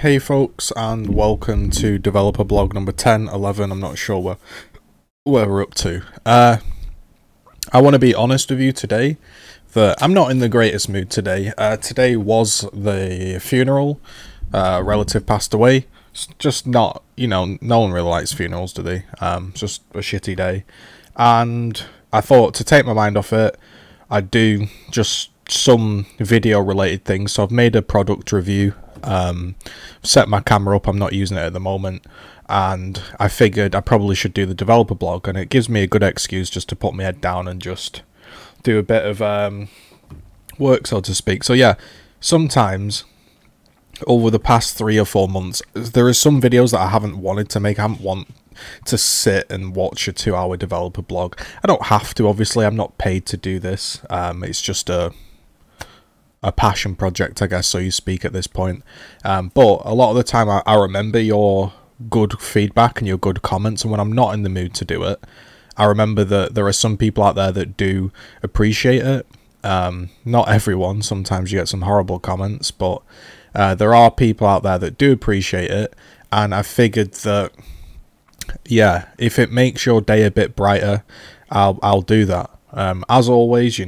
Hey folks, and welcome to developer blog number 10, 11, I'm not sure where we're up to. I want to be honest with you today that I'm not in the greatest mood today. Today was the funeral, relative passed away. It's just not, no one really likes funerals, do they? Just a shitty day. And I thought to take my mind off it, I'd do just some video related things. So I've made a product review. Set my camera up, I'm not using it at the moment, and I figured I probably should do the developer blog, and it gives me a good excuse just to put my head down and just do a bit of work, so to speak. So yeah, sometimes over the past 3 or 4 months there are some videos that I haven't wanted to make. I haven't want to sit and watch a 2-hour developer blog. I don't have to, obviously. I'm not paid to do this. It's just a passion project, I guess, so you speak at this point. But a lot of the time I remember your good feedback and your good comments, and when I'm not in the mood to do it, I remember that there are some people out there that do appreciate it. Not everyone, sometimes you get some horrible comments, but there are people out there that do appreciate it, and I figured that, yeah, if it makes your day a bit brighter, I'll do that. As always,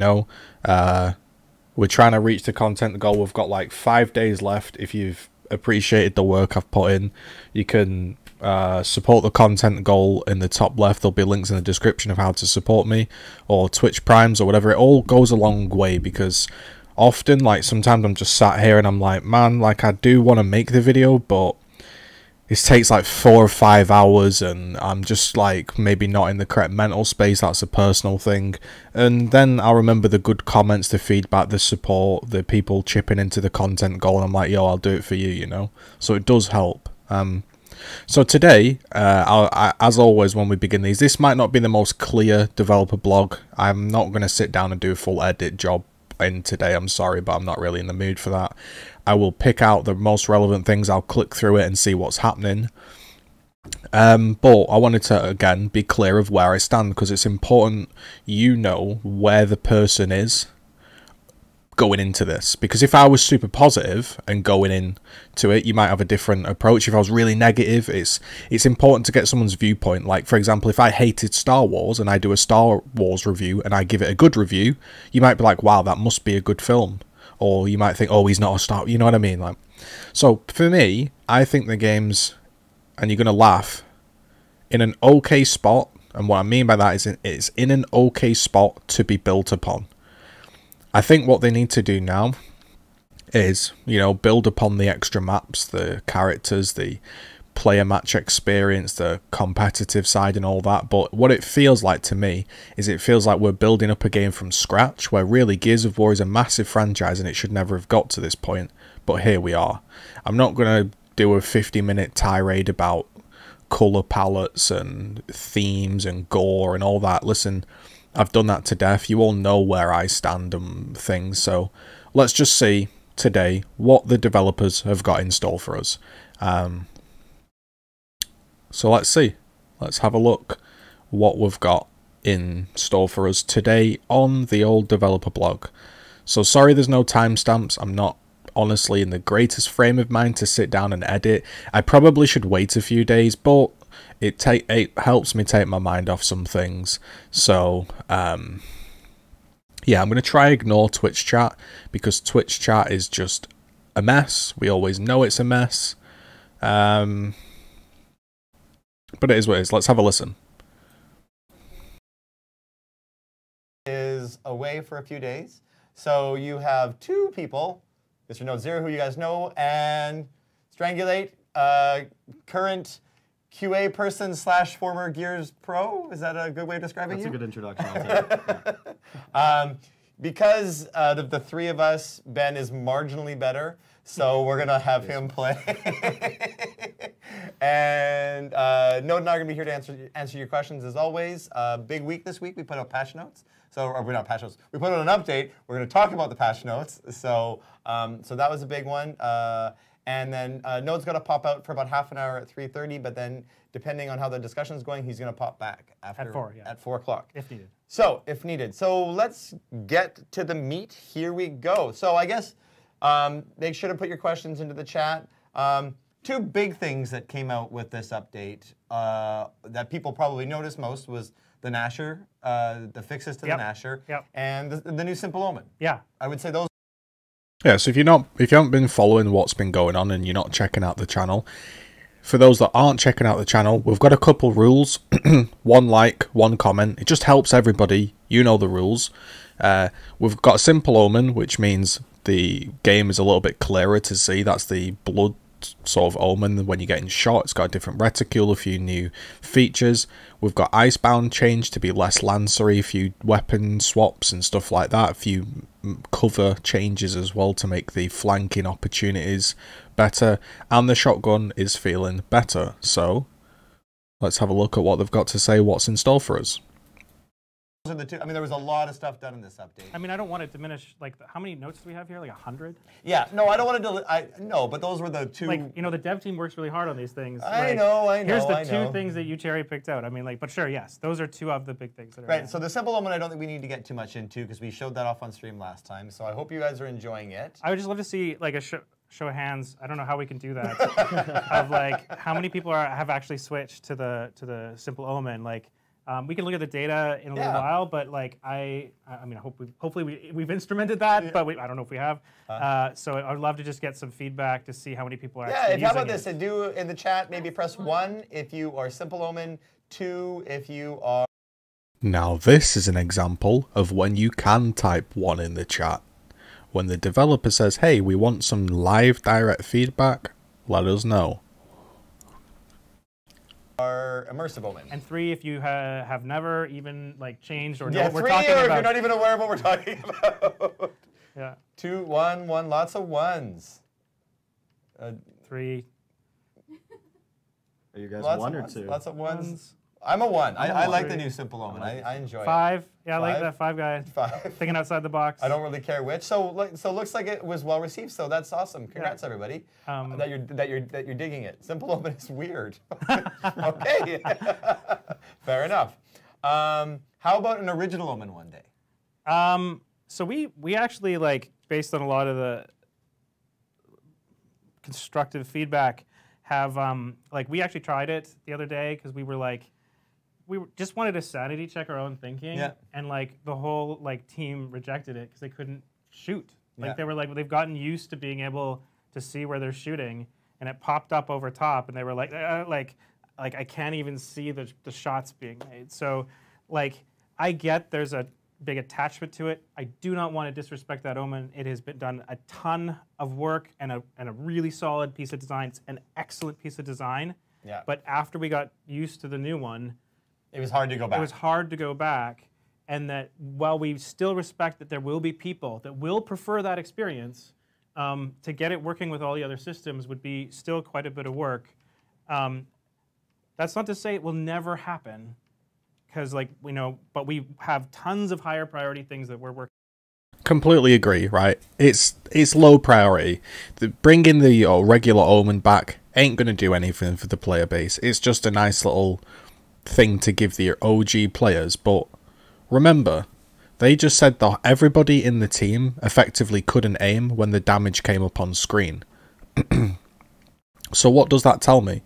we're trying to reach the content goal. We've got like 5 days left. If you've appreciated the work I've put in, you can support the content goal in the top left. There'll be links in the description of how to support me, or Twitch Primes or whatever. It all goes a long way, because often, like, sometimes I'm just sat here and I'm like, man, like, I do want to make the video, but it takes like 4 or 5 hours, and I'm just like maybe not in the correct mental space. That's a personal thing. And then I'll remember the good comments, the feedback, the support, the people chipping into the content goal, and I'm like, yo, I'll do it for you, So it does help. So today, as always when we begin these, this might not be the most clear developer blog. I'm not going to sit down and do a full edit job in today, I'm sorry, but I'm not really in the mood for that. I will pick out the most relevant things, I'll click through it and see what's happening. But I wanted to, again, be clear of where I stand, because it's important you know where the person is going into this. Because if I was super positive and going into it, you might have a different approach. If I was really negative, it's important to get someone's viewpoint. Like, for example, if I hated Star Wars and I do a Star Wars review and I give it a good review, you might be like, wow, that must be a good film. Or you might think, oh, he's not a Star, you know what I mean? Like, so for me, I think the game's, and you're going to laugh, in an okay spot. And what I mean by that is it's in an okay spot to be built upon. I think what they need to do now is, build upon the extra maps, the characters, the player match experience, the competitive side and all that. But what it feels like to me is it feels like we're building up a game from scratch, where really Gears of War is a massive franchise and it should never have got to this point. But here we are. I'm not going to do a 50-minute tirade about colour palettes and themes and gore and all that. Listen, I've done that to death. You all know where I stand and things. So let's just see today what the developers have got in store for us. So let's see. Let's have a look what we've got in store for us today on the old developer blog. So sorry there's no timestamps. I'm not honestly in the greatest frame of mind to sit down and edit. I probably should wait a few days, but it helps me take my mind off some things. So yeah, I'm going to try ignore Twitch chat, because Twitch chat is just a mess. We always know it's a mess. But it is what it is. Let's have a listen. Is away for a few days. So you have 2 people, Mr. Note Zero, who you guys know, and Strangulate, current QA person / former Gears Pro. Is that a good way of describing you? That's a good introduction. I'll take it. Because out of the 3 of us, Ben is marginally better, so we're gonna have him play. And Note and I are gonna be here to answer your questions as always. Big week this week. We put out patch notes. Or we're not patch notes. We put out an update. We're gonna talk about the patch notes. So so that was a big one. And then Node's gonna pop out for about half an hour at 3:30, but then depending on how the discussion is going, he's gonna pop back after at 4 o'clock. If needed. So, if needed. So let's get to the meat. Here we go. So I guess make sure to put your questions into the chat. Two big things that came out with this update that people probably noticed most was the Nasher, the fixes to the Nasher, and the new Simple Omen. Yeah. I would say those. Yeah, so if you haven't been following what's been going on and you're not checking out the channel, for those that aren't checking out the channel, we've got a couple rules. 1 like, 1 comment. It just helps everybody. You know the rules. We've got a Simple Omen, which means the game is a little bit clearer to see. That's the blood sort of omen when you're getting shot. It's got a different reticule, a few new features. We've got Icebound change to be less lancery, a few weapon swaps and stuff like that, a few cover changes as well to make the flanking opportunities better, and the shotgun is feeling better. So let's have a look at what they've got to say, what's in store for us. Those are the two. I mean, there was a lot of stuff done in this update. I mean, I don't want to diminish, like, how many notes do we have here? Like 100? Yeah, no, I don't want to. No, but those were the two. Like, you know, the dev team works really hard on these things. I know. Here's the two things that you cherry picked out. I mean, like, but sure, yes, those are 2 of the big things that are right. So the Simple Omen, I don't think we need to get too much into because we showed that off on stream last time. So I hope you guys are enjoying it. I would just love to see like a show of hands. I don't know how we can do that. Of like how many people have actually switched to the Simple Omen. Like, we can look at the data in a little while, but like I mean, hopefully we've instrumented that, but I don't know if we have. So I'd love to just get some feedback to see how many people are actually using it. How about this? And do in the chat, maybe press 1 if you are Simple Omen, 2 if you are. Now this is an example of when you can type 1 in the chat. When the developer says, hey, we want some live direct feedback, let us know. Our immersive omen. And 3 if you have never even like changed or know yeah, what we're talking about. If you're not even aware of what we're talking about. Yeah. 2, 1, 1, lots of 1s. 3. Are you guys Lots 1 or of 2? Lots of 1s. I'm a 1. I like the new Simple Omen. I enjoy 5. it. Yeah, I like that 5 guy. 5. Thinking outside the box. I don't really care which. So it looks like it was well received. So that's awesome. Congrats, everybody. That you're digging it. Simple Omen is weird. Okay. Fair enough. How about an original Omen one day? So we actually, like, based on a lot of the constructive feedback, have like, we actually tried it the other day because we were like, just wanted to sanity check our own thinking, and like the whole like team rejected it because they couldn't shoot. Like they were like, they've gotten used to being able to see where they're shooting, and it popped up over top, and they were like I can't even see the shots being made. So like I get there's a big attachment to it. I do not want to disrespect that Omen. It has been done a ton of work and a really solid piece of design. It's an excellent piece of design. Yeah. But after we got used to the new one, it was hard to go back. It was hard to go back, and that while we still respect that there will be people that will prefer that experience, to get it working with all the other systems would be still quite a bit of work. That's not to say it will never happen, because like we know, but we have tons of higher priority things that we're working. Completely agree, right? It's low priority. Bringing the regular Omen back ain't going to do anything for the player base. It's just a nice little thing to give the OG players, but remember, they just said that everybody in the team effectively couldn't aim when the damage came up on screen. So what does that tell me?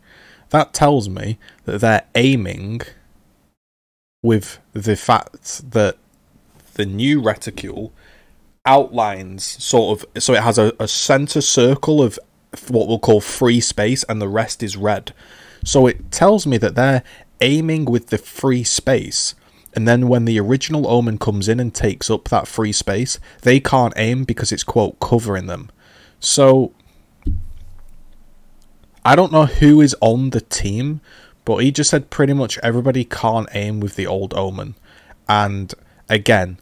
That tells me that they're aiming with the fact that the new reticule outlines sort of, so it has a center circle of what we'll call free space and the rest is red. So it tells me that they're aiming with the free space, and then when the original Omen comes in and takes up that free space, they can't aim because it's, quote, covering them. So I don't know who is on the team, but he just said pretty much everybody can't aim with the old Omen. And again,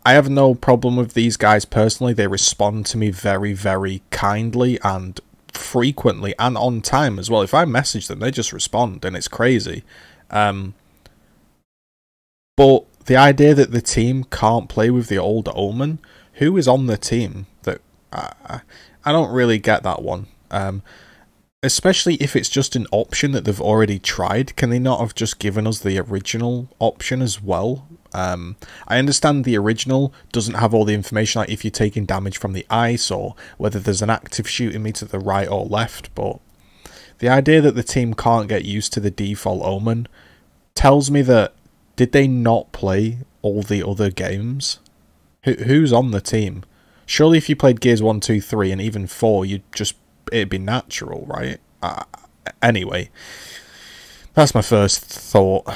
I have no problem with these guys personally. They respond to me very, very kindly and frequently and on time as well. If I message them, they just respond, and it's crazy. But the idea that the team can't play with the old Omen, who is on the team? That I don't really get that one. especially if it's just an option that they've already tried, can they not have just given us the original option as well? I understand the original doesn't have all the information, like if you're taking damage from the ice or whether there's an active shooting me to the right or left, but the idea that the team can't get used to the default Omen tells me that, did they not play all the other games? Who's on the team? Surely if you played Gears 1, 2, 3 and even 4, it'd be natural, right? Anyway, that's my first thought.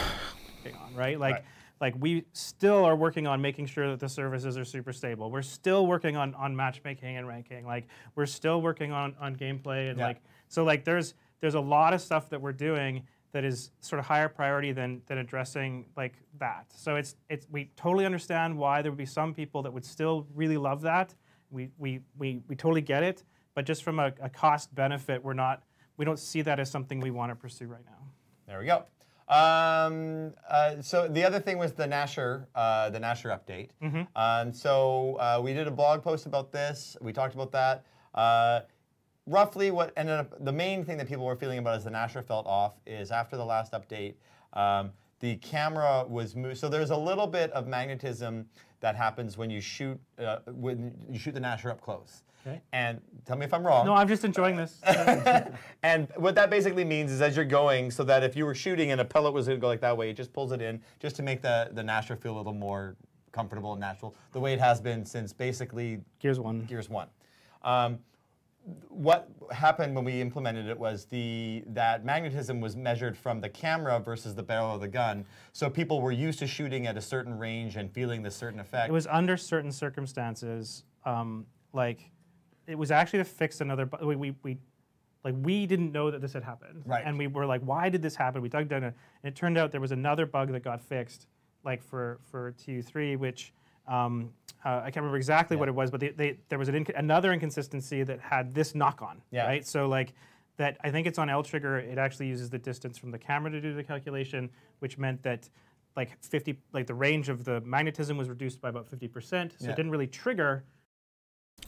Right? Like we still are working on making sure that the services are super stable. We're still working on matchmaking and ranking. Like we're still working on gameplay and like there's a lot of stuff that we're doing that is sort of higher priority than addressing like that. So it's we totally understand why there would be some people that would still really love that. We totally get it, but just from a cost benefit, we don't see that as something we want to pursue right now. There we go. So the other thing was the Nasher update. So we did a blog post about this. We talked about that. Roughly what ended up, the main thing that people were feeling about as the Nasher felt off is after the last update, the camera was moved. So there's a little bit of magnetism that happens when you shoot the Nasher up close. Okay. And tell me if I'm wrong. No, I'm just enjoying this. And what that basically means is as you're going, so that if you were shooting and a pellet was going to go like that way, it just pulls it in just to make the Nasher feel a little more comfortable and natural, the way it has been since basically Gears 1. Gears 1. What happened when we implemented it was that magnetism was measured from the camera versus the barrel of the gun. So people were used to shooting at a certain range and feeling this certain effect. It was under certain circumstances, like it was actually to fix another. We didn't know that this had happened, right? And we were like, why did this happen? We dug down, and it turned out there was another bug that got fixed, like for TU3, which. I can't remember exactly what it was, but there was another inconsistency that had this knock-on, right? So like that, I think it's on L trigger. It actually uses the distance from the camera to do the calculation, which meant that like the range of the magnetism was reduced by about 50%. So it didn't really trigger.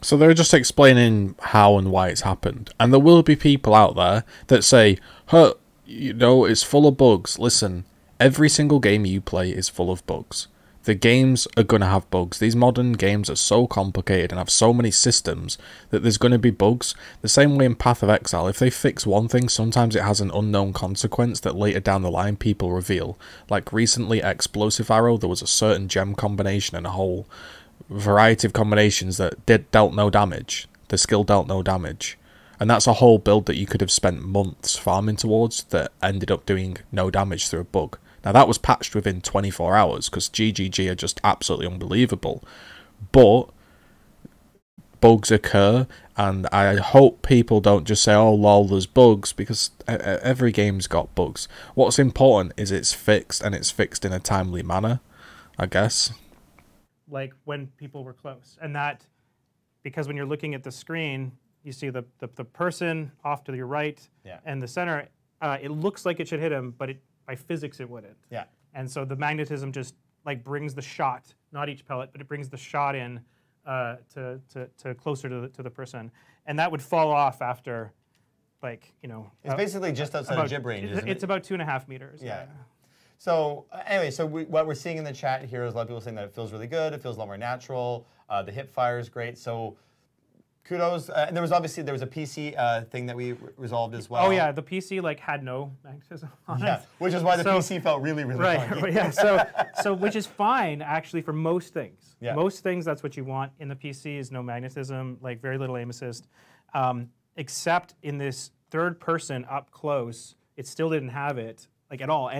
So they're just explaining how and why it's happened, and there will be people out there that say, "Huh, it's full of bugs." Listen, every single game you play is full of bugs. The games are going to have bugs. These modern games are so complicated and have so many systems that there's going to be bugs. The same way in Path of Exile, if they fix one thing, sometimes it has an unknown consequence that later down the line people reveal. Like recently, Explosive Arrow, there was a certain gem combination and a whole variety of combinations that dealt no damage. The skill dealt no damage. And that's a whole build that you could have spent months farming towards that ended up doing no damage through a bug. Now, that was patched within 24 hours because GGG are just absolutely unbelievable. But bugs occur, and I hope people don't just say, oh, lol, there's bugs, because every game's got bugs. What's important is it's fixed, and it's fixed in a timely manner, I guess. Like when people were close. And that, because when you're looking at the screen, you see the person off to your right and the center, it looks like it should hit him, but by physics, it wouldn't. Yeah. And so the magnetism just like brings the shot, not each pellet, but it brings the shot in to closer to the person, and that would fall off after, like It's basically just outside of jib range, isn't it? It's about 2.5 meters. Yeah. So anyway, what we're seeing in the chat here is a lot of people saying that it feels really good. It feels a lot more natural. The hip fire is great. So. Kudos. And there was a PC thing that we resolved as well. Oh yeah, the PC had no magnetism on it. Which is why the PC felt really, really funky. Yeah. So which is fine actually for most things. Yeah. Most things, that's what you want in the PC is no magnetism, like very little aim assist, except in this third person up close, it still didn't have it at all.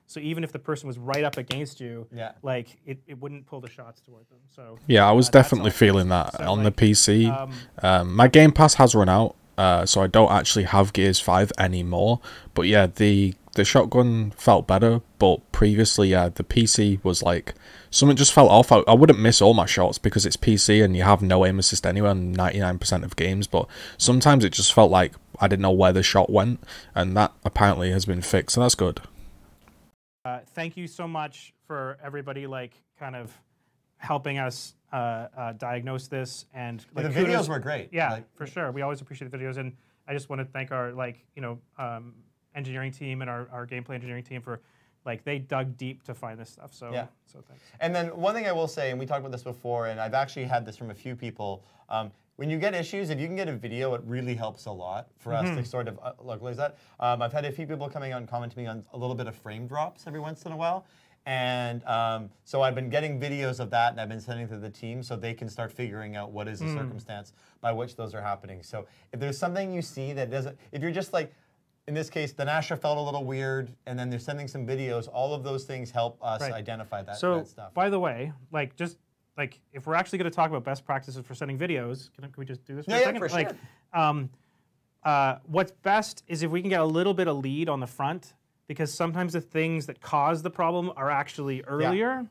So even if the person was right up against you, it wouldn't pull the shots toward them. So yeah, I was definitely feeling that on the PC. My Game Pass has run out, so I don't actually have Gears 5 anymore. But yeah, the shotgun felt better, but previously, the PC was something just felt off. I wouldn't miss all my shots because it's PC and you have no aim assist anywhere in 99% of games, but sometimes it just felt like I didn't know where the shot went, and that apparently has been fixed, so that's good. Thank you so much for everybody kind of helping us diagnose this, and the videos were great. Yeah, for sure. We always appreciate the videos, and I just want to thank our engineering team and our gameplay engineering team for they dug deep to find this stuff. So yeah. So thanks. And then one thing I will say, and we talked about this before, and I've actually had this from a few people. When you get issues, if you can get a video, it really helps a lot for us to sort of localize that. I've had a few people coming on commenting me on a little bit of frame drops every once in a while. And so I've been getting videos of that, and I've been sending to the team so they can start figuring out what is the circumstance by which those are happening. So if there's something you see that doesn't, if you're just like, in this case, the Nasher felt a little weird, and then they're sending some videos, all of those things help us identify that, that stuff. By the way, if we're actually going to talk about best practices for sending videos, can we just do this for a second? For sure. What's best is if we can get a little bit of lead on the front, because sometimes the things that cause the problem are actually earlier.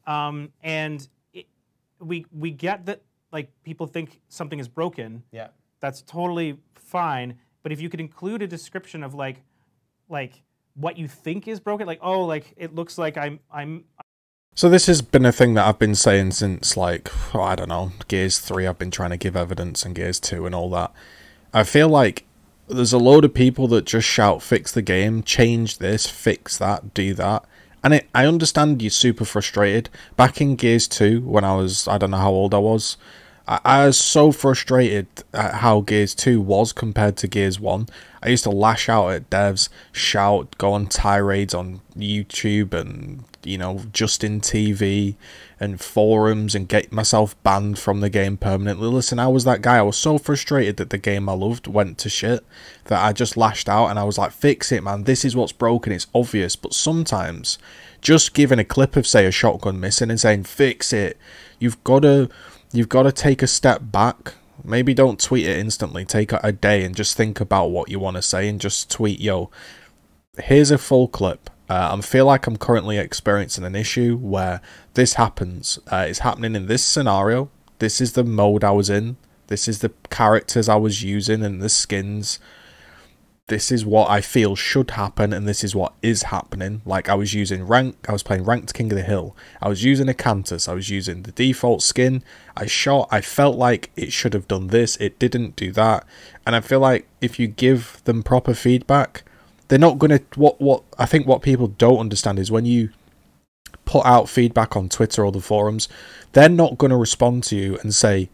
And we get that people think something is broken. Yeah. That's totally fine. But if you could include a description of what you think is broken, it looks like I'm. So this has been a thing that I've been saying since I don't know, Gears 3. I've been trying to give evidence, and Gears 2 and all that. I feel like there's a load of people that just shout, fix the game, change this, fix that, do that. And I understand you're super frustrated. Back in Gears 2, when I don't know how old I was was so frustrated at how Gears 2 was compared to Gears 1. I used to lash out at devs, shout, go on tirades on YouTube and, Justin TV and forums and get myself banned from the game permanently. Listen, I was that guy. I was so frustrated that the game I loved went to shit that I just lashed out and I was like, fix it, man. This is what's broken. It's obvious. But sometimes just giving a clip of, say, a shotgun missing and saying, fix it, you've got to take a step back. Maybe don't tweet it instantly. Take a day and just think about what you want to say and just tweet, yo, here's a full clip. I feel like I'm currently experiencing an issue where this happens. It's happening in this scenario. This is the mode I was in. This is the characters I was using and the skins. This is what I feel should happen, and this is what is happening. I was using I was playing Ranked King of the Hill. I was using a Cantus. I was using the default skin. I felt like it should have done this. It didn't do that. And I feel like if you give them proper feedback, they're not going to... I think what people don't understand is when you put out feedback on Twitter or the forums, they're not going to respond to you and say,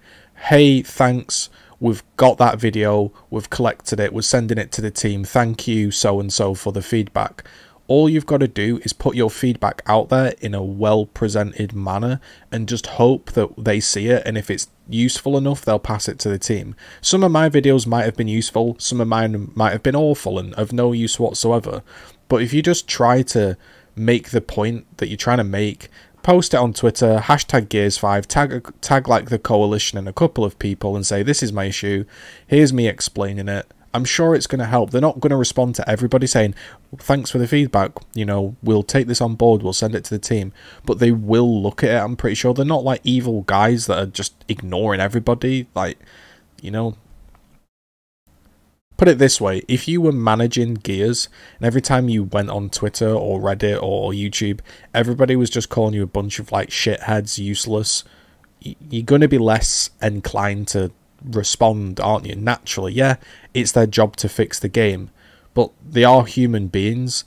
hey, thanks, we've got that video, we've collected it, we're sending it to the team, thank you so-and-so for the feedback. All you've got to do is put your feedback out there in a well-presented manner and just hope that they see it, and if it's useful enough, they'll pass it to the team. Some of my videos might have been useful, some of mine might have been awful and of no use whatsoever, but if you just try to make the point that you're trying to make, post it on Twitter, hashtag GGZII, tag the coalition and a couple of people and say, this is my issue, here's me explaining it. I'm sure it's going to help. They're not going to respond to everybody saying, thanks for the feedback, we'll take this on board, we'll send it to the team. But they will look at it, I'm pretty sure. They're not like evil guys that are just ignoring everybody. Put it this way, if you were managing Gears and every time you went on Twitter or Reddit or YouTube, everybody was just calling you a bunch of shitheads, useless, you're going to be less inclined to respond, aren't you? Naturally, yeah, it's their job to fix the game, but they are human beings.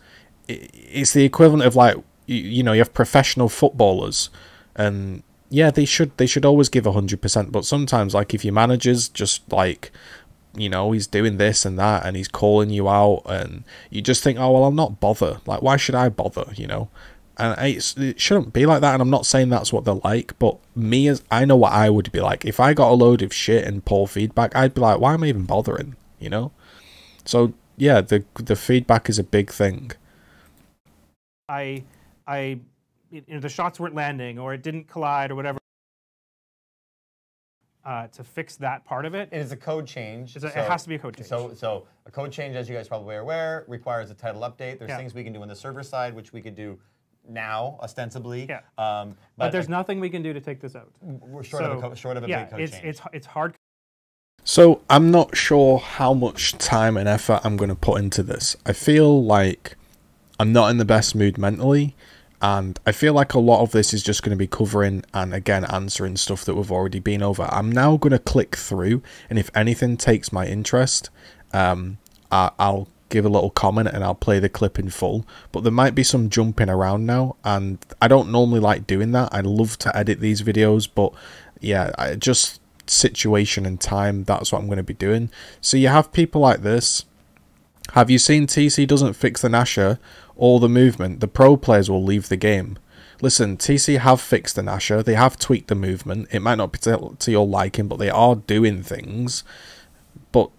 It's the equivalent of you have professional footballers, and yeah, they should always give 100%, but sometimes if your manager's just he's doing this and that and he's calling you out and you just think, oh well, I'll not bother, why should I bother, And it shouldn't be like that, and I'm not saying that's what they're like, but I know what I would be like. If I got a load of shit and poor feedback, I'd be like, why am I even bothering, So, yeah, the feedback is a big thing. The shots weren't landing, or it didn't collide, or whatever. To fix that part of it. It is a code change. It has to be a code change. So a code change, as you guys probably are aware, requires a title update. There's things we can do on the server side, which we could do now, ostensibly. Yeah. But there's nothing we can do to take this out. We're short of a big code change. It's hard. So I'm not sure how much time and effort I'm going to put into this. I feel like I'm not in the best mood mentally, and I feel like a lot of this is just going to be covering and again answering stuff that we've already been over. I'm now going to click through, and if anything takes my interest, I'll give a little comment and I'll play the clip in full, but there might be some jumping around now, and I don't normally like doing that. I love to edit these videos, but yeah, just situation and time, that's what I'm going to be doing. So you have people like this. Have you seen TC doesn't fix the Nasher or the movement? The pro players will leave the game. Listen, TC have fixed the Nasher. They have tweaked the movement. It might not be to your liking, but they are doing things. But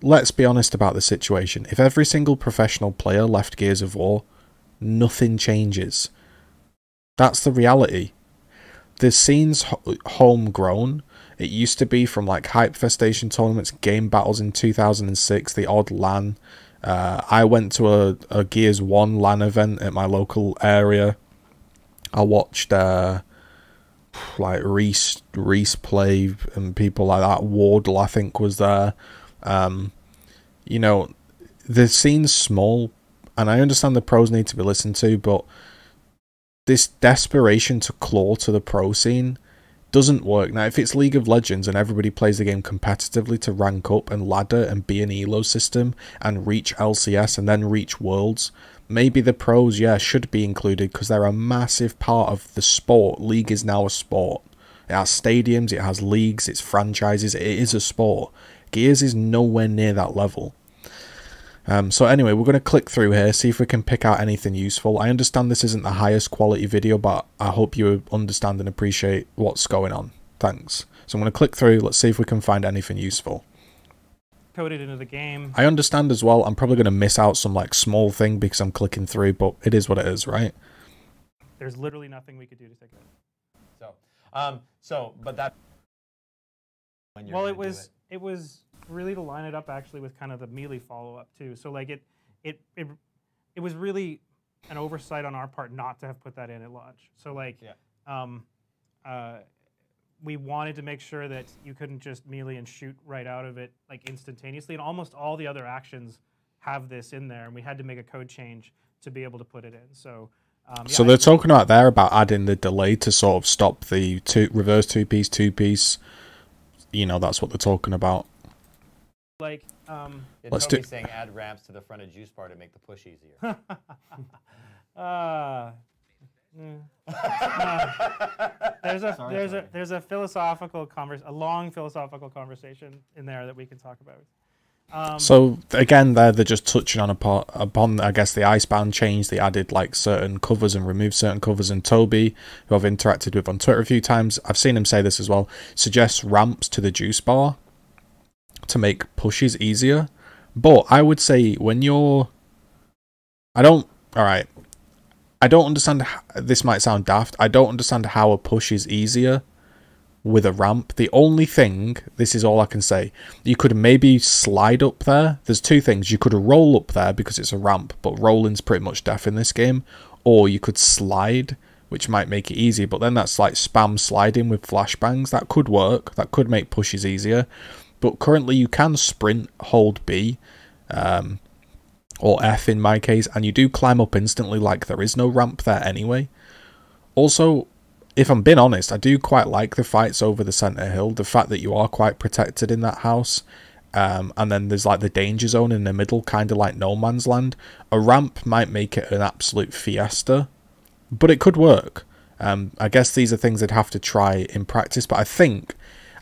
let's be honest about the situation. If every single professional player left Gears of War, nothing changes. That's the reality. The scene's homegrown. It used to be from like Hypefestation tournaments, game battles in 2006, the odd LAN. I went to a Gears 1 LAN event at my local area. I watched like Reese play and people like that. Wardle, I think, was there. You know, the scene's small, and I understand the pros need to be listened to, but this desperation to claw to the pro scene doesn't work. Now, if it's League of Legends and everybody plays the game competitively to rank up and ladder and be an elo system and reach LCS and then reach Worlds, maybe the pros, yeah, should be included because they're a massive part of the sport. League is now a sport. It has stadiums, it has leagues, it's franchises, it is a sport. Gears is nowhere near that level. So anyway, we're going to click through here, see if we can pick out anything useful. I understand this isn't the highest quality video, but I hope you understand and appreciate what's going on. Thanks. So I'm going to click through, let's see if we can find anything useful. Coded into the game. I understand as well, I'm probably going to miss out some like small thing because I'm clicking through, but it is what it is, right? There's literally nothing we could do to fix it. But that... Well, it was really to line it up actually with kind of the melee follow-up too. So like it was really an oversight on our part not to have put that in at launch. So like we wanted to make sure that you couldn't just melee and shoot right out of it like instantaneously, and almost all the other actions have this in there, and we had to make a code change to be able to put it in. So so they're talking about there about adding the delay to sort of stop the reverse two-piece. You know, that's what they're talking about. Like, let's do. Saying add ramps to the front of juice bar to make the push easier. There's a philosophical a long philosophical conversation in there that we can talk about. So again, they're just touching on upon I guess the Icebound change. They added like certain covers and removed certain covers. And Toby, who I've interacted with on Twitter a few times, I've seen him say this as well, suggests ramps to the juice bar to make pushes easier. But I would say when you're... I don't understand... This might sound daft. I don't understand how a push is easier with a ramp. The only thing... This is all I can say. You could maybe slide up there. There's two things. You could roll up there because it's a ramp, but rolling's pretty much deaf in this game. Or you could slide, which might make it easier. But then that's like spam sliding with flashbangs. That could work. That could make pushes easier. But currently you can sprint, hold B, or F in my case, and you do climb up instantly like there is no ramp there anyway. Also, if I'm being honest, I do quite like the fights over the centre hill, the fact that you are quite protected in that house, and then there's like the danger zone in the middle, kind of like no man's land. A ramp might make it an absolute fiesta, but it could work. I guess these are things I'd have to try in practice, but I think...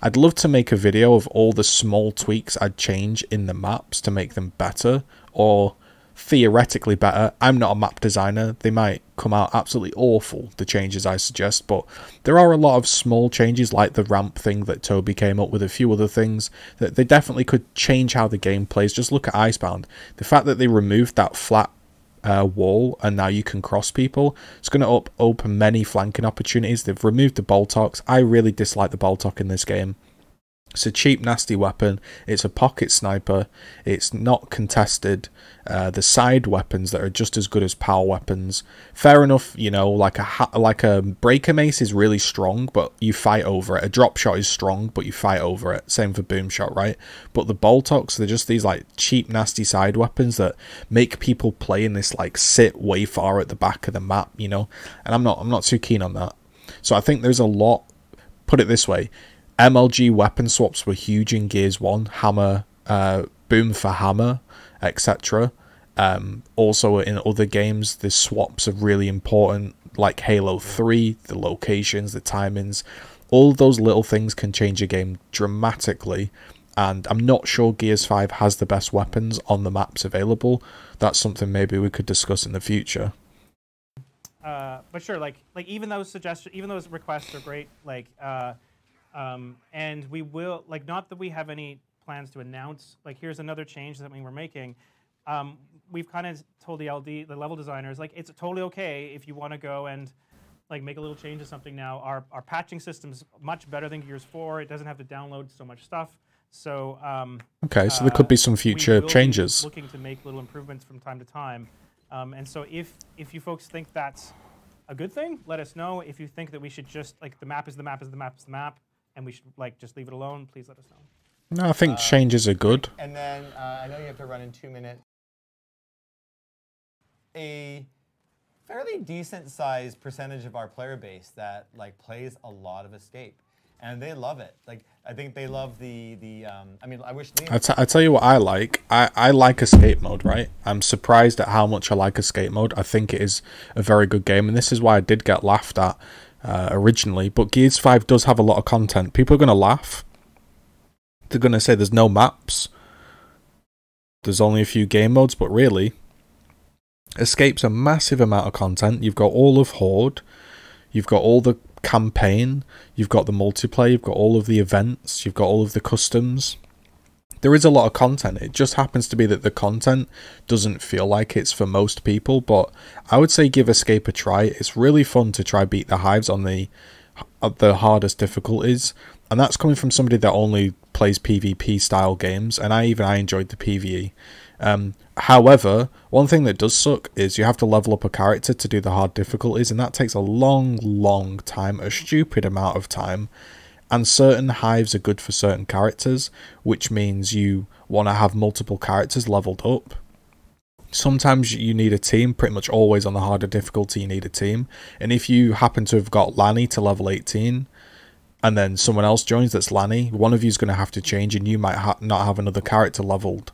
I'd love to make a video of all the small tweaks I'd change in the maps to make them better, or theoretically better. I'm not a map designer. They might come out absolutely awful, the changes I suggest, but there are a lot of small changes like the ramp thing that Toby came up with, a few other things that they definitely could change how the game plays. Just look at Icebound. The fact that they removed that flat wall and now you can cross people, it's going to open many flanking opportunities. They've removed the Boltocs. I really dislike the Boltoc in this game. It's a cheap, nasty weapon. It's a pocket sniper. It's not contested. The side weapons that are just as good as power weapons. Fair enough, you know, like a breaker mace is really strong, but you fight over it. A drop shot is strong, but you fight over it. Same for boom shot, right? But the Boltocs, they're just these like cheap, nasty side weapons that make people play in this like sit way far at the back of the map, you know. And I'm not too keen on that. So I think there's a lot. Put it this way. MLG weapon swaps were huge in Gears 1. Hammer Boom for Hammer, etc. Also in other games, the swaps are really important, like Halo 3, the locations, the timings. All those little things can change a game dramatically, and I'm not sure Gears 5 has the best weapons on the maps available. That's something maybe we could discuss in the future. But sure, like even those suggestions, even those requests are great. Like, and we will, like, not that we have any plans to announce. Like, here's another change, something we're making. We've kind of told the level designers, like, it's totally okay if you want to go and like make a little change to something now. Our patching system's much better than Gears 4. It doesn't have to download so much stuff. So okay, so there could be some future changes. Be looking to make little improvements from time to time. And so if you folks think that's a good thing, let us know. If you think that we should just, like, the map is the map is the map is the map, and we should, like, just leave it alone, please let us know. No, I think changes are good. And then I know you have to run in 2 minutes. A fairly decent sized percentage of our player base that, like, plays a lot of Escape, and they love it. Like, I think they love the I mean, I wish Liam... I tell you what I like. I like Escape mode, right? I'm surprised at how much I like Escape mode. I think it is a very good game, and this is why I did get laughed at originally. But Gears 5 does have a lot of content. People are going to laugh. They're going to say there's no maps. There's only a few game modes, but really, Escape's a massive amount of content. You've got all of Horde. You've got all the campaign, you've got the multiplayer, you've got all of the events, you've got all of the customs. There is a lot of content. It just happens to be that the content doesn't feel like it's for most people, but I would say give Escape a try. It's really fun to try beat the Hives on the hardest difficulties, and that's coming from somebody that only plays PvP style games, and I enjoyed the PvE. However, one thing that does suck is you have to level up a character to do the hard difficulties, and that takes a long time, a stupid amount of time. And certain hives are good for certain characters, which means you want to have multiple characters leveled up. Sometimes you need a team, pretty much always on the harder difficulty you need a team. And if you happen to have got Lanny to level 18, and then someone else joins that's Lanny, one of you is going to have to change, and you might not have another character leveled.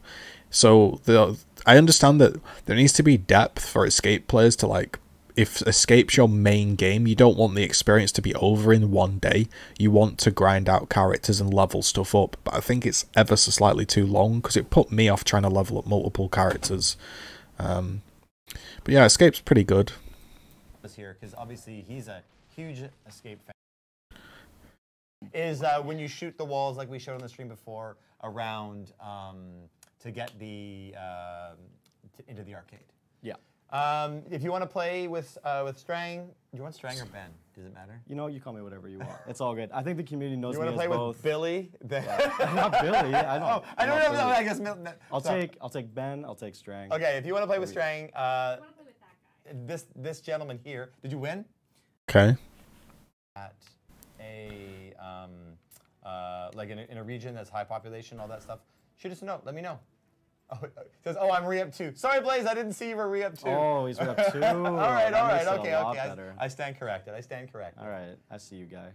So I understand that there needs to be depth for Escape players to, like, if Escape's your main game, you don't want the experience to be over in one day. You want to grind out characters and level stuff up. But I think it's ever so slightly too long, because it put me off trying to level up multiple characters. But yeah, Escape's pretty good. Here, because obviously he's a huge Escape fan. Is when you shoot the walls, like we showed on the stream before, around to get the into the arcade. Yeah. If you want to play with Strang, do you want Strang or Ben? Does it matter? You know, you call me whatever you want. It's all good. I think the community knows me as both. You want to play with Billy? Yeah. Not Billy. I don't. Oh, I don't know. I guess. I'll take Ben. I'll take Strang. Okay, if you want to play with Strang, this gentleman here. Did you win? Okay. At a like in a region that's high population, all that stuff. Shoot us a note. Let me know. Oh, it says, "Oh, I'm re-up 2." Sorry, Blaze, I didn't see you were re-up 2. Oh, he's re-up 2. all right, okay. I stand corrected. All right, I see you, guy.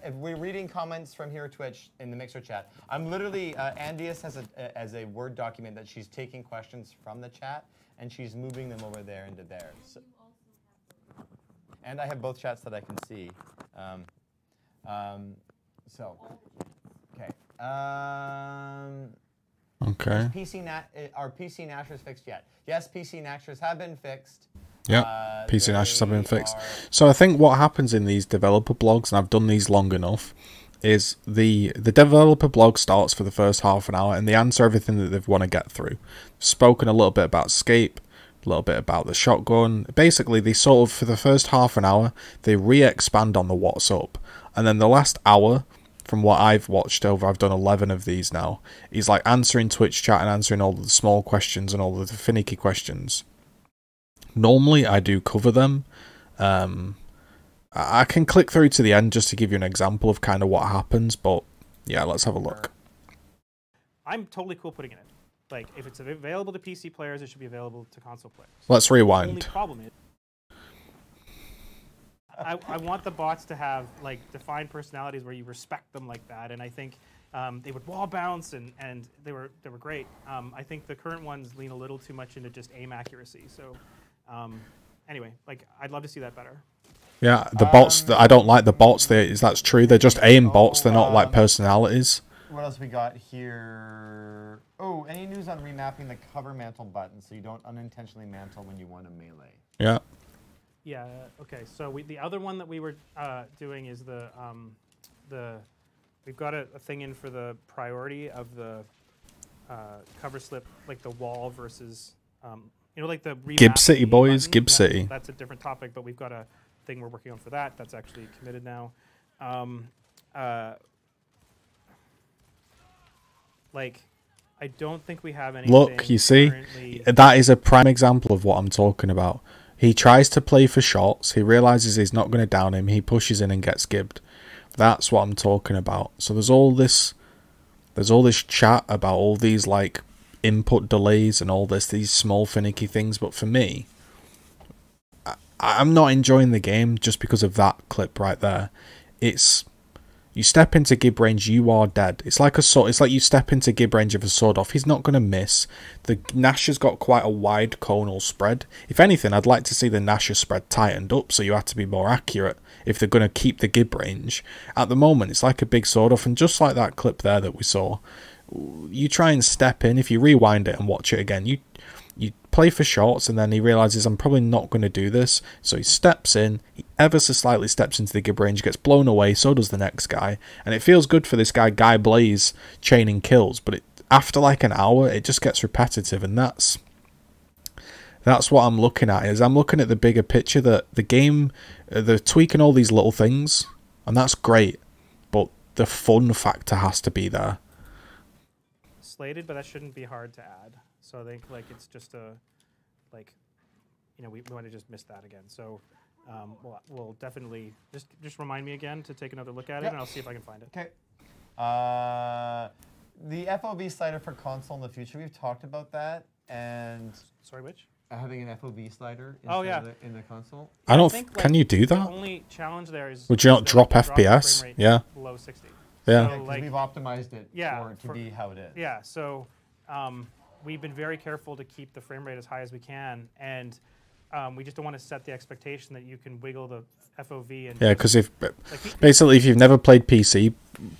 If we're reading comments from here, Twitch, in the Mixer chat, I'm literally, Andius has a Word document that she's taking questions from the chat, and she's moving them over there into there. So, and I have both chats that I can see. So, okay. Okay. Are PC Nashers fixed yet? Yes, PC Nashers have been fixed. Yeah, PC Nashers have been fixed. So I think what happens in these developer blogs, and I've done these long enough, is the developer blog starts for the first half an hour, and they answer everything that they want to get through. Spoken a little bit about Escape, a little bit about the shotgun. Basically, they sort of, for the first half an hour, they re-expand on the what's up. And then the last hour, from what I've watched over, I've done 11 of these now, is like answering Twitch chat and answering all the small questions and all the finicky questions. Normally, I do cover them. I can click through to the end just to give you an example of kind of what happens, but yeah, let's have a look. I'm totally cool putting it in. Like, if it's available to PC players, it should be available to console players. Let's rewind. The only problem is, I want the bots to have like defined personalities where you respect them like that, and I think they would wall bounce and they were great. I think the current ones lean a little too much into just aim accuracy. So anyway, like I'd love to see that better. Yeah, the bots. I don't like the bots. That's true. They're just aim bots. They're not like personalities. What else we got here? Oh, any news on remapping the cover mantle button so you don't unintentionally mantle when you want to melee? Yeah. Yeah. Okay. So the other one that we were doing is the we've got a thing in for the priority of the cover slip, like the wall versus you know, like the GGZII boys, GGZII. That's a different topic, but we've got a thing we're working on for that. That's actually committed now. Like, I don't think we have anything. Look, you see, that is a prime example of what I'm talking about. He tries to play for shots. He realizes he's not going to down him. He pushes in and gets gibbed. That's what I'm talking about. So there's all this chat about all these like input delays and all these small finicky things. But for me, I'm not enjoying the game just because of that clip right there. It's you step into gib range, you are dead. It's like a sword. It's like you step into gib range of a sword off. He's not going to miss. The Nash has got quite a wide conal spread. If anything, I'd like to see the Nasher spread tightened up so you have to be more accurate if they're going to keep the gib range. At the moment, it's like a big sword off, and just like that clip there that we saw, you try and step in. If you rewind it and watch it again, you play for shots, and then he realizes I'm probably not going to do this, so he steps in, he ever so slightly steps into the gib range, gets blown away, so does the next guy, and it feels good for this guy Blaze chaining kills, but after like an hour it just gets repetitive, and that's what I'm looking at. Is I'm looking at the bigger picture, that the game, they're tweaking all these little things, and that's great, but the fun factor has to be there. Slated, but that shouldn't be hard to add. So I think like it's just a, like, you know, we might have just missed that again. So we'll definitely just remind me again to take another look at it, and I'll see if I can find it. Okay. The FOV slider for console in the future, we've talked about that, and sorry, which? Having an FOV slider in the console. I don't think, can you do that? The only challenge there is would you not drop FPS? Yeah. Below 60. Yeah. So, like, we've optimized it to be how it is. Yeah. So we've been very careful to keep the frame rate as high as we can, and we just don't want to set the expectation that you can wiggle the FOV. And because basically if you've never played PC,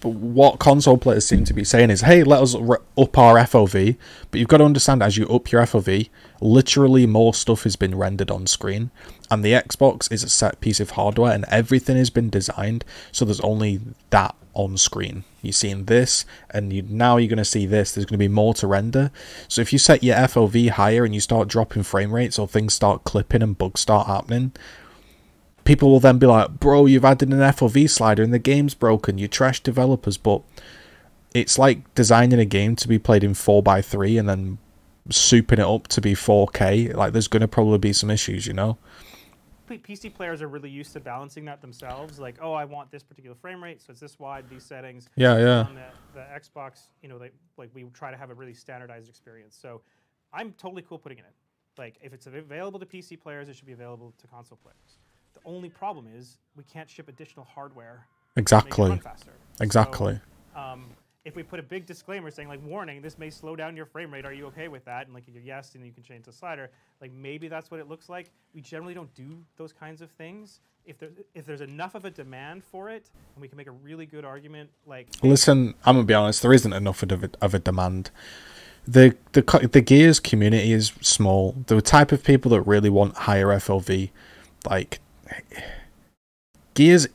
what console players seem to be saying is, hey, let us up our FOV, but you've got to understand, as you up your FOV, literally more stuff has been rendered on screen, and the Xbox is a set piece of hardware, and everything has been designed so there's only that on screen. You're seeing this, and now you're going to see this. There's going to be more to render. So if you set your FOV higher and you start dropping frame rates, or things start clipping and bugs start happening, people will then be like, bro, you've added an FOV slider and the game's broken. You trash developers. But it's like designing a game to be played in 4:3 and then souping it up to be 4K. Like, there's going to probably be some issues, you know? PC players are really used to balancing that themselves. Like, oh, I want this particular frame rate, so it's this wide, these settings. Yeah. On the Xbox, you know, we try to have a really standardized experience. So I'm totally cool putting it in. Like, if it's available to PC players, it should be available to console players. The only problem is we can't ship additional hardware. Exactly. To make it run faster. Exactly. So, if we put a big disclaimer saying, like, warning, this may slow down your frame rate, are you okay with that? And, like, you go, yes, and you can change the slider. Like, maybe that's what it looks like. We generally don't do those kinds of things. If there's enough of a demand for it, and we can make a really good argument, like... Listen, I'm going to be honest, there isn't enough of a demand. The Gears community is small. The type of people that really want higher FOV, like... Gears,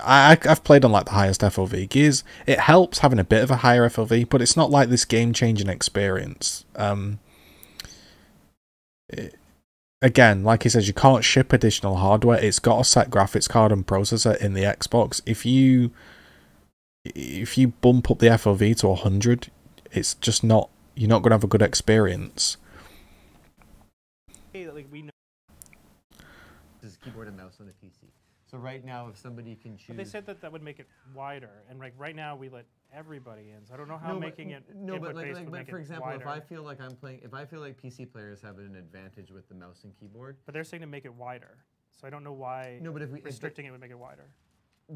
I've played on like the highest FOV. Gears, it helps having a bit of a higher FOV, but it's not like this game-changing experience. Again, like he says, you can't ship additional hardware. It's got a set graphics card and processor in the Xbox. If you bump up the FOV to 100, it's just not. You're not going to have a good experience. Hey, like we know. This is keyboard and mouse on a PC. So right now, if somebody can choose... But they said that would make it wider, and like right now we let everybody in. So I don't know how making it input-based would make for it example, wider. if I feel like I'm playing, if I feel like PC players have an advantage with the mouse and keyboard... But they're saying to make it wider. So I don't know why No, but if restricting it would make it wider.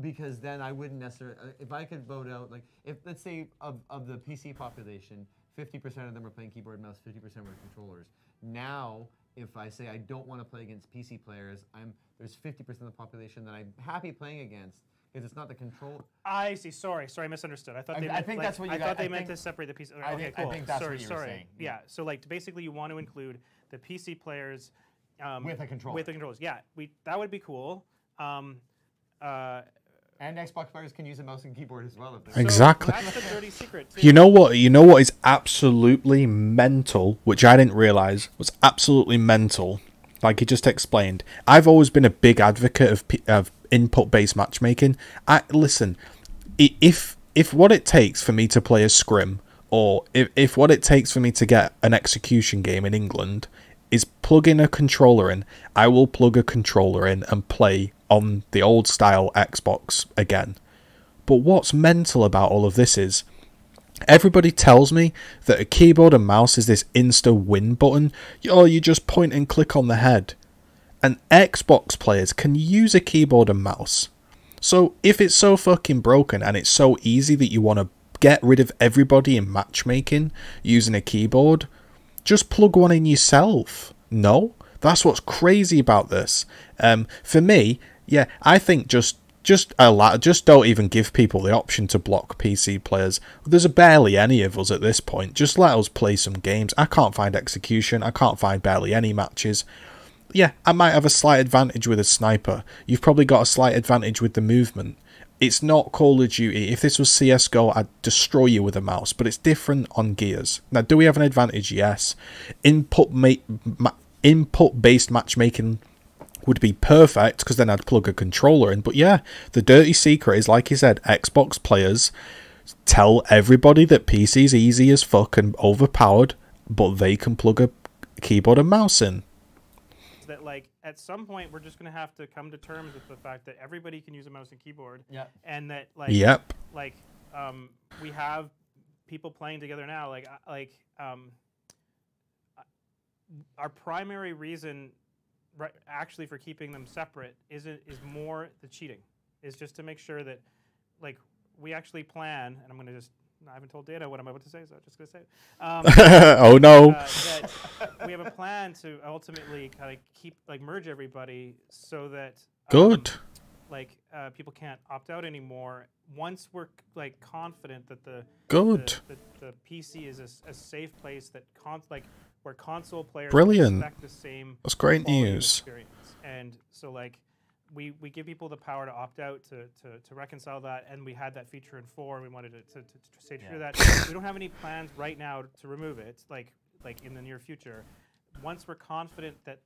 Because then I wouldn't necessarily, if I could vote out, like, if, let's say, of the PC population, 50% of them are playing keyboard and mouse, 50% were controllers. Now, if I say I don't want to play against PC players, there's 50% of the population that I'm happy playing against, because it's not the control. I see. Sorry, I misunderstood. I thought they meant, I think that's what you I thought they meant to separate the PC. Okay, cool. I think that's sorry, what you were sorry. saying. Yeah. So like basically you want to include the PC players With a controller. With the controllers. Yeah, that would be cool. And Xbox players can use a mouse and keyboard as well. If Exactly. So that's the dirty secret too. You know what? You know what is absolutely mental, which I didn't realize was absolutely mental. Like he just explained. I've always been a big advocate of input-based matchmaking. Listen, if what it takes for me to play a scrim, or if what it takes for me to get an execution game in England is plugging a controller in, I will plug a controller in and play on the old style Xbox again. But what's mental about all of this is everybody tells me that a keyboard and mouse is this insta-win button. Oh, you just point and click on the head. And Xbox players can use a keyboard and mouse. So if it's so fucking broken and it's so easy that you want to get rid of everybody in matchmaking using a keyboard, just plug one in yourself. No? That's what's crazy about this. For me, yeah, I think just don't even give people the option to block PC players. There's barely any of us at this point. Just let us play some games. I can't find execution. I can't find barely any matches. Yeah, I might have a slight advantage with a sniper. You've probably got a slight advantage with the movement. It's not Call of Duty. If this was CSGO, I'd destroy you with a mouse, but it's different on Gears. Now, do we have an advantage? Yes. Input-based matchmaking would be perfect, because then I'd plug a controller in. But yeah, the dirty secret is, like you said, Xbox players tell everybody that PC's easy as fuck and overpowered, but they can plug a keyboard and mouse in. That like at some point we're just gonna have to come to terms with the fact that everybody can use a mouse and keyboard. Yeah. And that like we have people playing together now. Our primary reason, actually, for keeping them separate is more the cheating. Is just to make sure that like we actually plan, and I haven't told Dana what I'm about to say, so I'm just going to say it. Oh no! That we have a plan to ultimately kind of merge everybody so that good. People can't opt out anymore. Once we're confident that the PC is a safe place that where console players expect the same. That's great news. Experience. And so we give people the power to opt out to reconcile that, and we had that feature in 4, and we wanted to stay true to that. We don't have any plans right now to remove it, like in the near future. Once we're confident that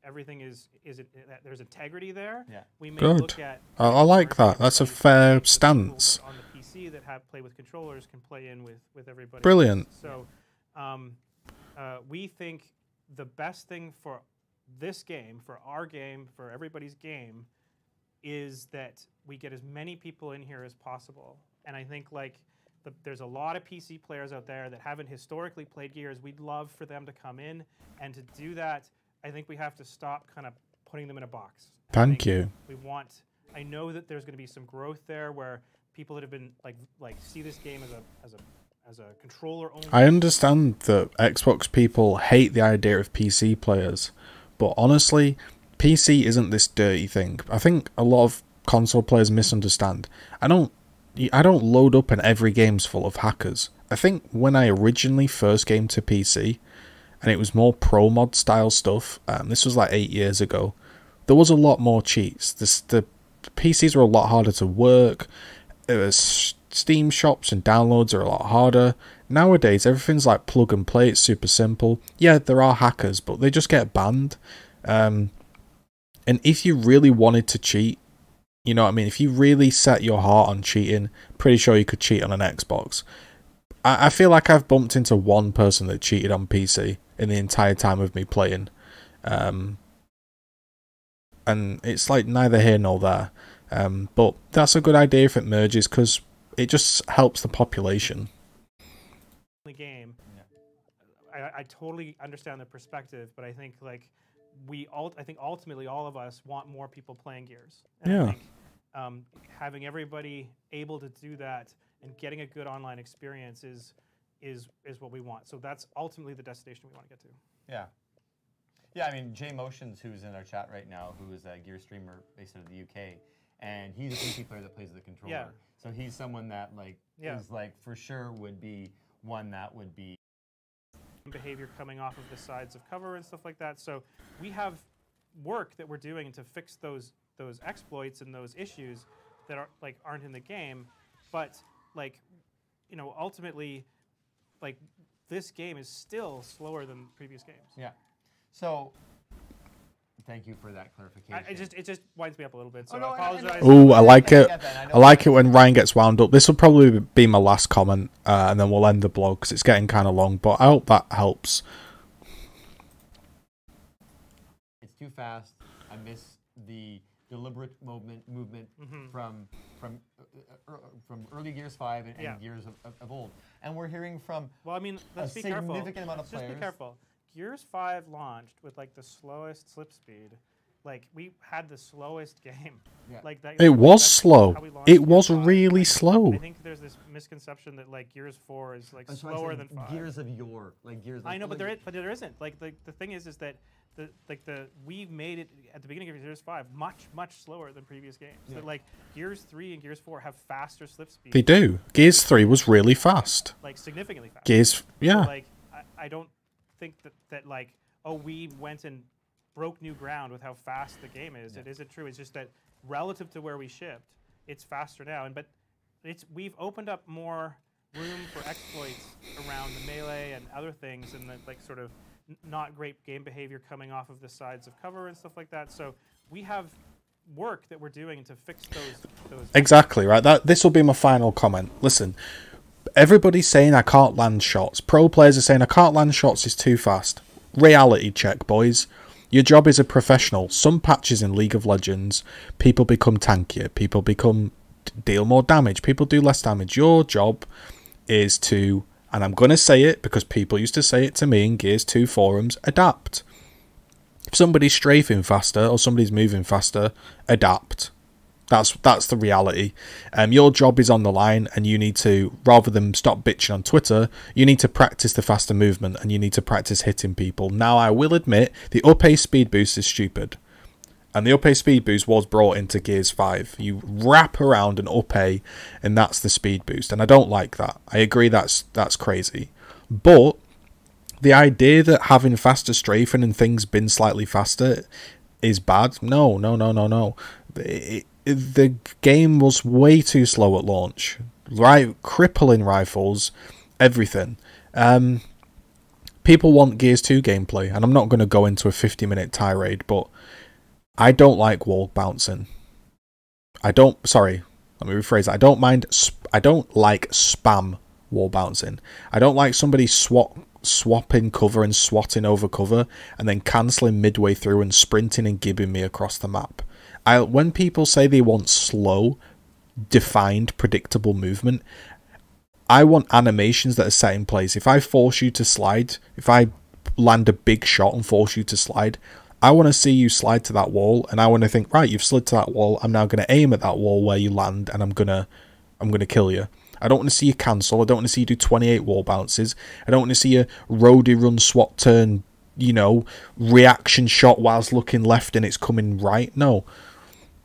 everything that there's integrity there, we may look at. I like that. That's a fair stance. On the PC that play with controllers can play in with everybody. Brilliant. So, we think the best thing for this game, for our game, for everybody's game, is that we get as many people in here as possible. And I think there's a lot of PC players out there that haven't historically played Gears. We'd love for them to come in, and to do that, I think we have to stop kind of putting them in a box. Thank you. I know that there's going to be some growth there where people that have been see this game as a controller only. I understand that Xbox people hate the idea of PC players, but honestly, PC isn't this dirty thing. I think a lot of console players misunderstand. I don't load up and every game's full of hackers. I think when I originally first came to PC, and it was more pro mod style stuff, this was 8 years ago, there was a lot more cheats. The PCs were a lot harder to work. It was Steam shops and downloads are a lot harder. Nowadays, everything's plug and play. It's super simple. Yeah, there are hackers, but they just get banned. And if you really wanted to cheat, you know what I mean? If you really set your heart on cheating, pretty sure you could cheat on an Xbox. I feel like I've bumped into one person that cheated on PC in the entire time of me playing. And it's neither here nor there. But that's a good idea if it merges, because it just helps the population. Game. I totally understand the perspective, but I think I think ultimately all of us want more people playing Gears. And Yeah. I think having everybody able to do that and getting a good online experience is what we want. So that's ultimately the destination we want to get to. Yeah. Yeah, I mean, Jay Motions, who's in our chat right now, who is a Gear streamer based out of the UK, and he's a PC player that plays the controller. Yeah. So he's someone that is for sure would be one that would be behavior coming off of the sides of cover and stuff like that. So we have work that we're doing to fix those exploits and those issues that aren't in the game, but ultimately this game is still slower than previous games. Yeah. So thank you for that clarification. It just winds me up a little bit. So no, I apologize. Oh, I like it. I like it when Ryan gets wound up. This will probably be my last comment, and then we'll end the blog because it's getting kind of long. But I hope that helps. It's too fast. I miss the deliberate movement from early Gears 5 and Gears of old. And we're hearing from let's be careful. Significant amount of players. Just be careful. Gears 5 launched with the slowest slip speed. We had the slowest game. Yeah. It was slow. It was really slow. I think there's this misconception that Gears 4 is slower than 5. Gears of yore, Gears. I know, but there isn't. The thing is that we made it at the beginning of Gears 5 much slower than previous games. Yeah. That Gears 3 and Gears 4 have faster slip speed. They do. Gears 3 was really fast. Significantly fast. Gears, yeah. So, I don't think that we went and broke new ground with how fast the game is. Yeah. It isn't true. It's just that relative to where we shipped, it's faster now. But we've opened up more room for exploits around the melee and other things, and the sort of not great game behavior coming off of the sides of cover and stuff like that. So we have work that we're doing to fix those. Exactly right. This will be my final comment. Listen, everybody's saying I can't land shots. Pro players are saying I can't land shots. It's too fast. Reality check, boys. Your job is a professional. Some patches in League of Legends, people become tankier. People deal more damage. People do less damage. Your job is to, and I'm going to say it because people used to say it to me in Gears 2 forums, adapt. If somebody's strafing faster or somebody's moving faster, adapt. That's the reality. Your job is on the line, and you need to, rather than stop bitching on Twitter, you need to practice the faster movement, and you need to practice hitting people. Now, I will admit, the up A speed boost is stupid. And the up A speed boost was brought into Gears 5. You wrap around an up A, and that's the speed boost. And I don't like that. I agree that's crazy. But the idea that having faster strafing and things been slightly faster is bad, no. The game was way too slow at launch. Right, crippling rifles, everything. People want Gears 2 gameplay, and I'm not going to go into a 50-minute tirade, but I don't like wall bouncing. Sorry, let me rephrase that. I don't like spam wall bouncing. I don't like somebody swapping cover and swatting over cover, and then cancelling midway through and sprinting and gibbing me across the map. When people say they want slow, defined, predictable movement, I want animations that are set in place. If I force you to slide, if I land a big shot and force you to slide, I want to see you slide to that wall, and I want to think, right, you've slid to that wall, I'm now going to aim at that wall where you land, and I'm gonna kill you. I don't want to see you cancel. I don't want to see you do 28 wall bounces. I don't want to see a roadie run, swat turn, reaction shot whilst looking left and it's coming right. No.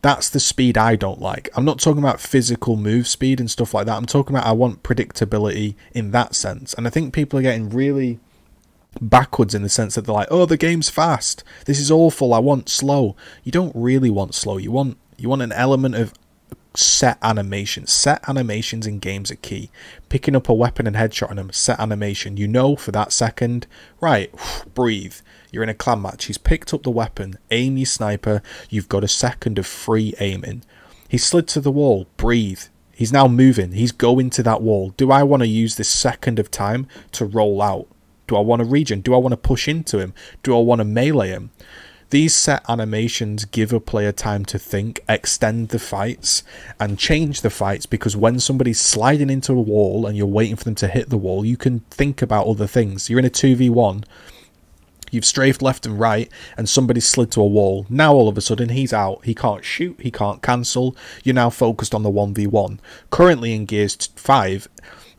That's the speed I don't like. I'm not talking about physical move speed and stuff like that. I'm talking about I want predictability in that sense. And I think people are getting really backwards in the sense that they're like, oh, the game's fast. This is awful. I want slow. You don't really want slow. You want an element of set animation. Set animations in games are key. Picking up a weapon and headshotting them, set animation. For that second, right, breathe. You're in a clan match. He's picked up the weapon. Aim your sniper. You've got a second of free aiming. He slid to the wall. Breathe. He's now moving. He's going to that wall. Do I want to use this second of time to roll out? Do I want to regen? Do I want to push into him? Do I want to melee him? These set animations give a player time to think, extend the fights, and change the fights, because when somebody's sliding into a wall and you're waiting for them to hit the wall, you can think about other things. You're in a 2v1. You've strafed left and right, and somebody slid to a wall. Now all of a sudden he's out. He can't shoot, he can't cancel. You're now focused on the 1v1. Currently in Gears 5,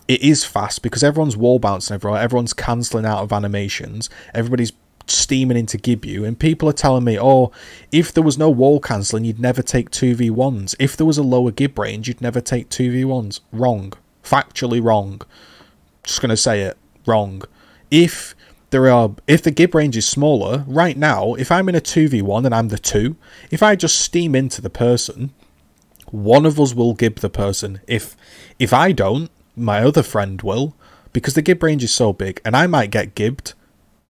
it is fast because everyone's wall bouncing everywhere. Everyone's cancelling out of animations. Everybody's steaming into Gibu, and people are telling me, oh, if there was no wall cancelling, you'd never take 2v1s. If there was a lower Gib range, you'd never take 2v1s. Wrong. Factually wrong. Just going to say it. Wrong. If the Gib range is smaller, right now, if I'm in a 2v1 and I'm the 2, if I just steam into the person, one of us will Gib the person. If I don't, my other friend will, because the Gib range is so big, and I might get gibbed,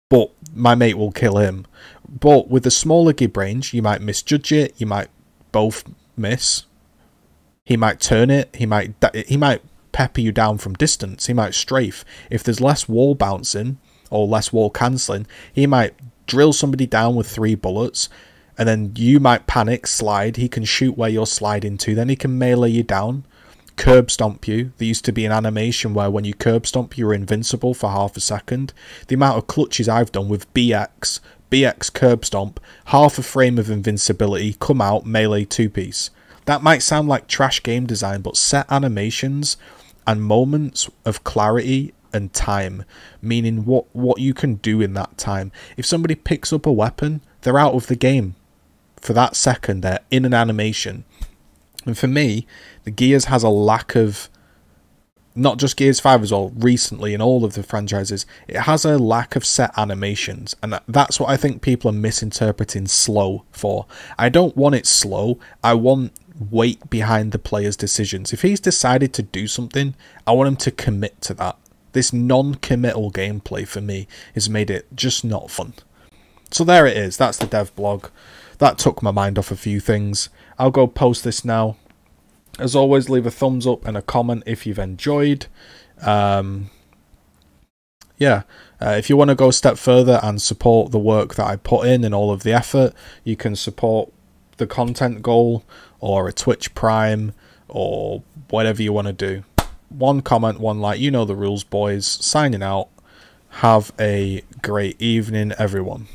but my mate will kill him. But with the smaller Gib range, you might misjudge it, you might both miss, he might turn it, he might pepper you down from distance, he might strafe. If there's less wall bouncing, or less wall cancelling, he might drill somebody down with 3 bullets, and then you might panic, slide, he can shoot where you're sliding to, then he can melee you down, curb stomp you. There used to be an animation where when you curb stomp you were invincible for half a second. The amount of clutches I've done with BX curb stomp, half a frame of invincibility, come out, melee 2-piece. That might sound like trash game design, but set animations and moments of clarity and time, meaning what you can do in that time. If somebody picks up a weapon, they're out of the game for that second. They're in an animation. And for me, the Gears has a lack of, not just Gears 5 as well, recently in all of the franchises, it has a lack of set animations, and that's what I think people are misinterpreting slow for. I don't want it slow, I want weight behind the player's decisions. If he's decided to do something, I want him to commit to that. This non-committal gameplay for me has made it just not fun. So there it is, that's the dev blog. That took my mind off a few things. I'll go post this now. As always, leave a thumbs up and a comment if you've enjoyed. If you want to go a step further and support the work that I put in and all of the effort, you can support the content goal or a Twitch Prime or whatever you want to do. 1 comment, 1 like, you know the rules, boys. Signing out. Have a great evening, everyone.